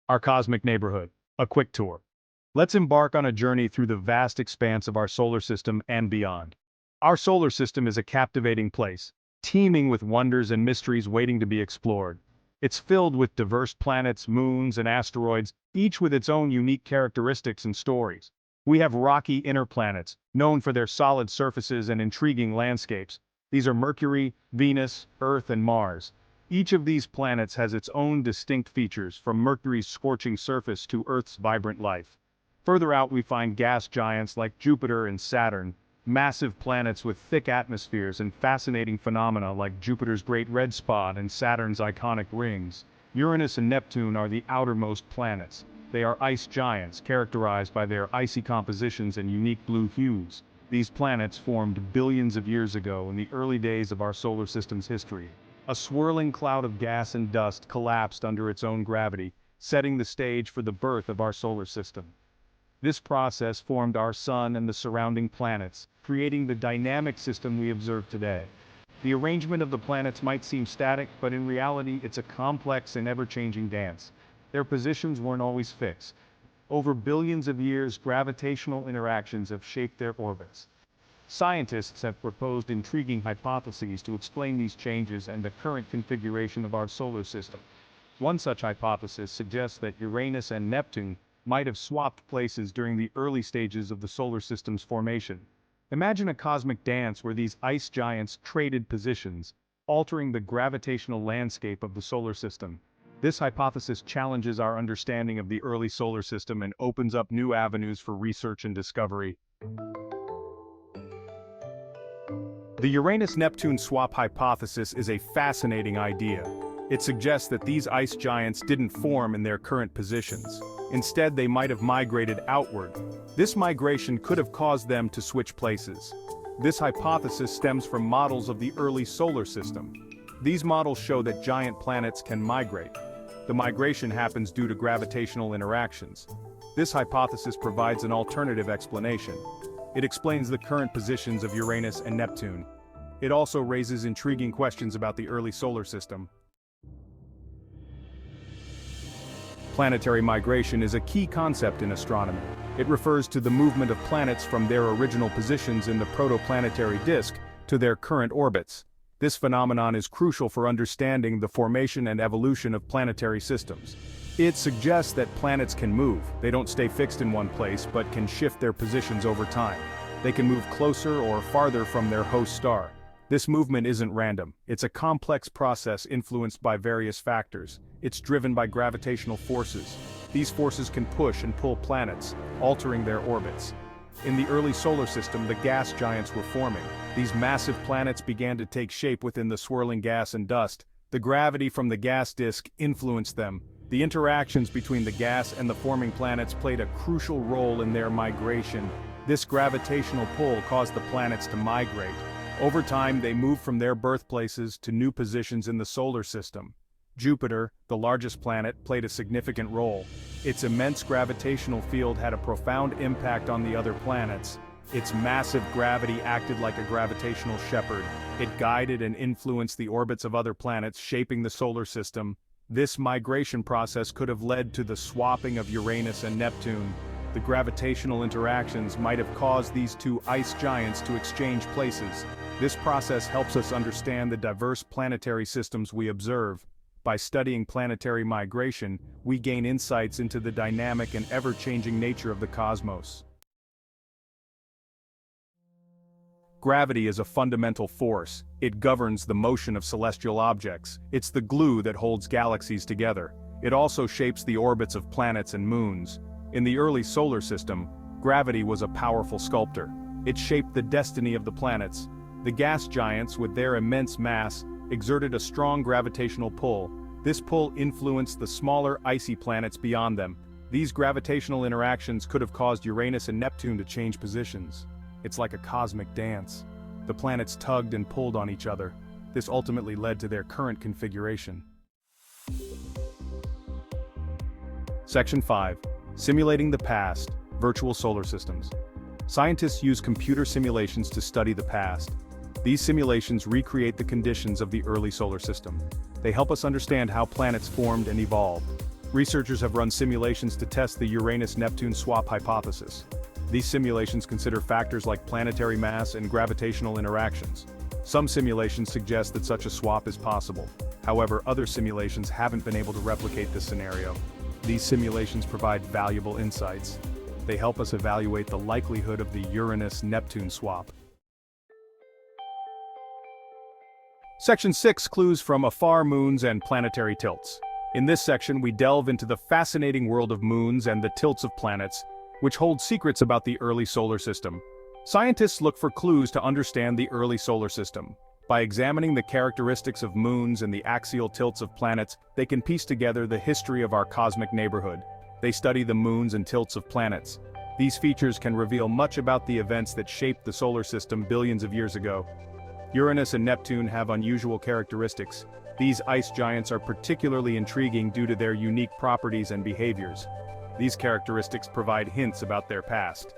Our cosmic neighborhood. A quick tour. Let's embark on a journey through the vast expanse of our solar system and beyond. Our solar system is a captivating place, teeming with wonders and mysteries waiting to be explored. It's filled with diverse planets, moons, and asteroids, each with its own unique characteristics and stories. We have rocky inner planets, known for their solid surfaces and intriguing landscapes. These are Mercury, Venus, Earth, and Mars. Each of these planets has its own distinct features, from Mercury's scorching surface to Earth's vibrant life. Further out we find gas giants like Jupiter and Saturn, massive planets with thick atmospheres and fascinating phenomena like Jupiter's Great Red Spot and Saturn's iconic rings. Uranus and Neptune are the outermost planets. They are ice giants, characterized by their icy compositions and unique blue hues. These planets formed billions of years ago in the early days of our solar system's history. A swirling cloud of gas and dust collapsed under its own gravity, setting the stage for the birth of our solar system. This process formed our sun and the surrounding planets, creating the dynamic system we observe today. The arrangement of the planets might seem static, but in reality it's a complex and ever-changing dance. Their positions weren't always fixed. Over billions of years, gravitational interactions have shaped their orbits. Scientists have proposed intriguing hypotheses to explain these changes and the current configuration of our solar system. One such hypothesis suggests that Uranus and Neptune might have swapped places during the early stages of the solar system's formation. Imagine a cosmic dance where these ice giants traded positions, altering the gravitational landscape of the solar system. This hypothesis challenges our understanding of the early solar system and opens up new avenues for research and discovery. The Uranus-Neptune swap hypothesis is a fascinating idea. It suggests that these ice giants didn't form in their current positions. Instead, they might have migrated outward. This migration could have caused them to switch places. This hypothesis stems from models of the early solar system. These models show that giant planets can migrate. The migration happens due to gravitational interactions. This hypothesis provides an alternative explanation. It explains the current positions of Uranus and Neptune. It also raises intriguing questions about the early solar system. Planetary migration is a key concept in astronomy. It refers to the movement of planets from their original positions in the protoplanetary disk to their current orbits. This phenomenon is crucial for understanding the formation and evolution of planetary systems. It suggests that planets can move. They don't stay fixed in one place, but can shift their positions over time. They can move closer or farther from their host star. This movement isn't random. It's a complex process influenced by various factors. It's driven by gravitational forces. These forces can push and pull planets, altering their orbits. In the early solar system, the gas giants were forming. These massive planets began to take shape within the swirling gas and dust. The gravity from the gas disk influenced them. The interactions between the gas and the forming planets played a crucial role in their migration. This gravitational pull caused the planets to migrate. Over time, they moved from their birthplaces to new positions in the solar system. Jupiter, the largest planet, played a significant role. Its immense gravitational field had a profound impact on the other planets. Its massive gravity acted like a gravitational shepherd. It guided and influenced the orbits of other planets, shaping the solar system. This migration process could have led to the swapping of Uranus and Neptune. The gravitational interactions might have caused these two ice giants to exchange places. This process helps us understand the diverse planetary systems we observe. By studying planetary migration, we gain insights into the dynamic and ever-changing nature of the cosmos. Gravity is a fundamental force. It governs the motion of celestial objects. It's the glue that holds galaxies together. It also shapes the orbits of planets and moons. In the early solar system, gravity was a powerful sculptor. It shaped the destiny of the planets. The gas giants, with their immense mass, exerted a strong gravitational pull. This pull influenced the smaller, icy planets beyond them. These gravitational interactions could have caused Uranus and Neptune to change positions. It's like a cosmic dance. The planets tugged and pulled on each other. This ultimately led to their current configuration. Section 5. Simulating the past, virtual solar systems. Scientists use computer simulations to study the past. These simulations recreate the conditions of the early solar system. They help us understand how planets formed and evolved. Researchers have run simulations to test the Uranus-Neptune swap hypothesis. These simulations consider factors like planetary mass and gravitational interactions. Some simulations suggest that such a swap is possible. However, other simulations haven't been able to replicate this scenario. These simulations provide valuable insights. They help us evaluate the likelihood of the Uranus-Neptune swap. Section 6: Clues from Afar Moons and Planetary Tilts. In this section, we delve into the fascinating world of moons and the tilts of planets, which hold secrets about the early solar system. Scientists look for clues to understand the early solar system. By examining the characteristics of moons and the axial tilts of planets, they can piece together the history of our cosmic neighborhood. They study the moons and tilts of planets. These features can reveal much about the events that shaped the solar system billions of years ago. Uranus and Neptune have unusual characteristics. These ice giants are particularly intriguing due to their unique properties and behaviors. These characteristics provide hints about their past.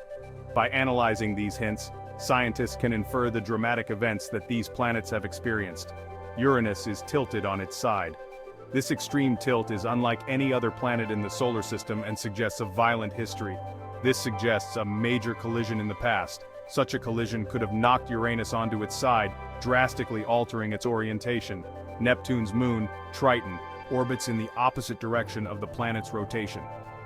By analyzing these hints, scientists can infer the dramatic events that these planets have experienced. Uranus is tilted on its side. This extreme tilt is unlike any other planet in the solar system and suggests a violent history. This suggests a major collision in the past. Such a collision could have knocked Uranus onto its side, drastically altering its orientation. Neptune's moon, Triton, orbits in the opposite direction of the planet's rotation.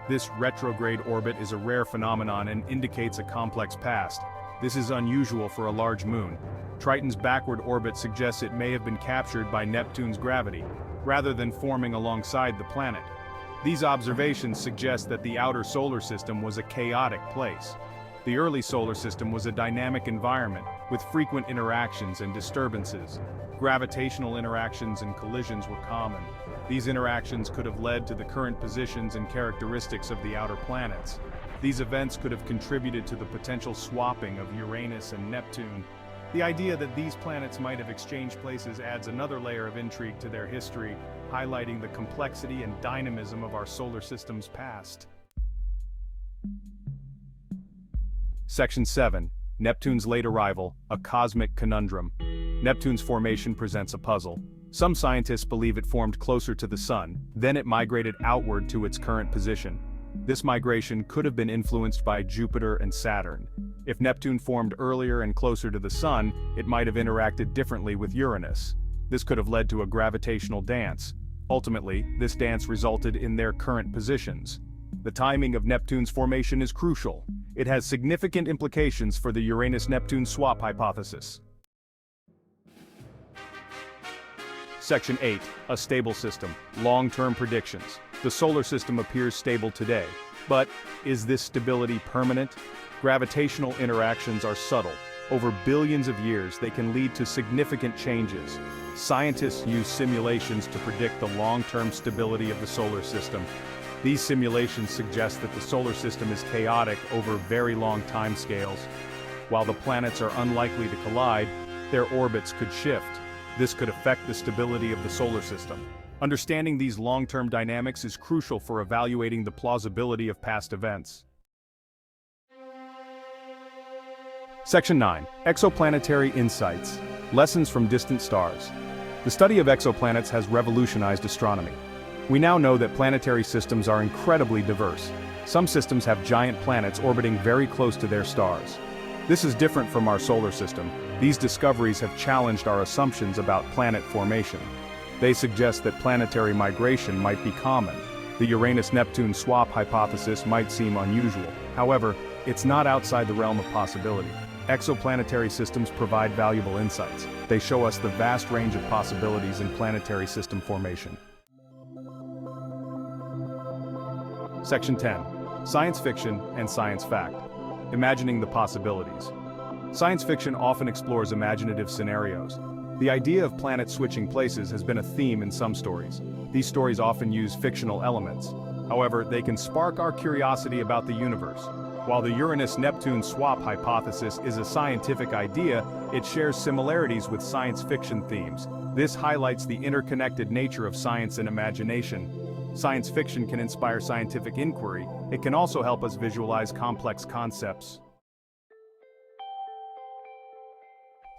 This retrograde orbit is a rare phenomenon and indicates a complex past. This is unusual for a large moon. Triton's backward orbit suggests it may have been captured by Neptune's gravity, rather than forming alongside the planet. These observations suggest that the outer solar system was a chaotic place. The early solar system was a dynamic environment, with frequent interactions and disturbances. Gravitational interactions and collisions were common. These interactions could have led to the current positions and characteristics of the outer planets. These events could have contributed to the potential swapping of Uranus and Neptune. The idea that these planets might have exchanged places adds another layer of intrigue to their history, highlighting the complexity and dynamism of our solar system's past. Section 7: Neptune's late arrival, a cosmic conundrum. Neptune's formation presents a puzzle. Some scientists believe it formed closer to the Sun, then it migrated outward to its current position. This migration could have been influenced by Jupiter and Saturn. If Neptune formed earlier and closer to the Sun, it might have interacted differently with Uranus. This could have led to a gravitational dance. Ultimately, this dance resulted in their current positions. The timing of Neptune's formation is crucial. It has significant implications for the Uranus-Neptune swap hypothesis. Section 8: A stable system, long-term predictions. The solar system appears stable today, but is this stability permanent? Gravitational interactions are subtle. Over billions of years, they can lead to significant changes. Scientists use simulations to predict the long-term stability of the solar system. These simulations suggest that the solar system is chaotic over very long timescales. While the planets are unlikely to collide, their orbits could shift. This could affect the stability of the solar system. Understanding these long-term dynamics is crucial for evaluating the plausibility of past events. Section 9: Exoplanetary Insights, Lessons from Distant Stars. The study of exoplanets has revolutionized astronomy. We now know that planetary systems are incredibly diverse. Some systems have giant planets orbiting very close to their stars. This is different from our solar system. These discoveries have challenged our assumptions about planet formation. They suggest that planetary migration might be common. The Uranus-Neptune swap hypothesis might seem unusual. However, it's not outside the realm of possibility. Exoplanetary systems provide valuable insights. They show us the vast range of possibilities in planetary system formation. Section 10: Science Fiction and Science Fact. Imagining the possibilities. Science fiction often explores imaginative scenarios. The idea of planets switching places has been a theme in some stories. These stories often use fictional elements. However, they can spark our curiosity about the universe. While the Uranus-Neptune swap hypothesis is a scientific idea, it shares similarities with science fiction themes. This highlights the interconnected nature of science and imagination. Science fiction can inspire scientific inquiry. It can also help us visualize complex concepts.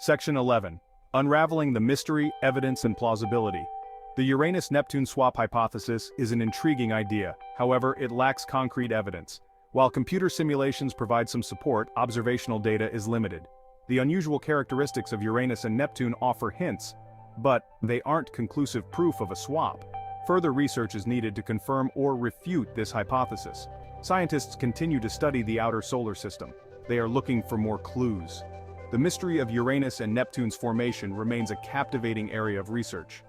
Section 11: Unraveling the Mystery, Evidence and Plausibility. The Uranus-Neptune swap hypothesis is an intriguing idea, however, it lacks concrete evidence. While computer simulations provide some support, observational data is limited. The unusual characteristics of Uranus and Neptune offer hints, but they aren't conclusive proof of a swap. Further research is needed to confirm or refute this hypothesis. Scientists continue to study the outer solar system. They are looking for more clues. The mystery of Uranus and Neptune's formation remains a captivating area of research.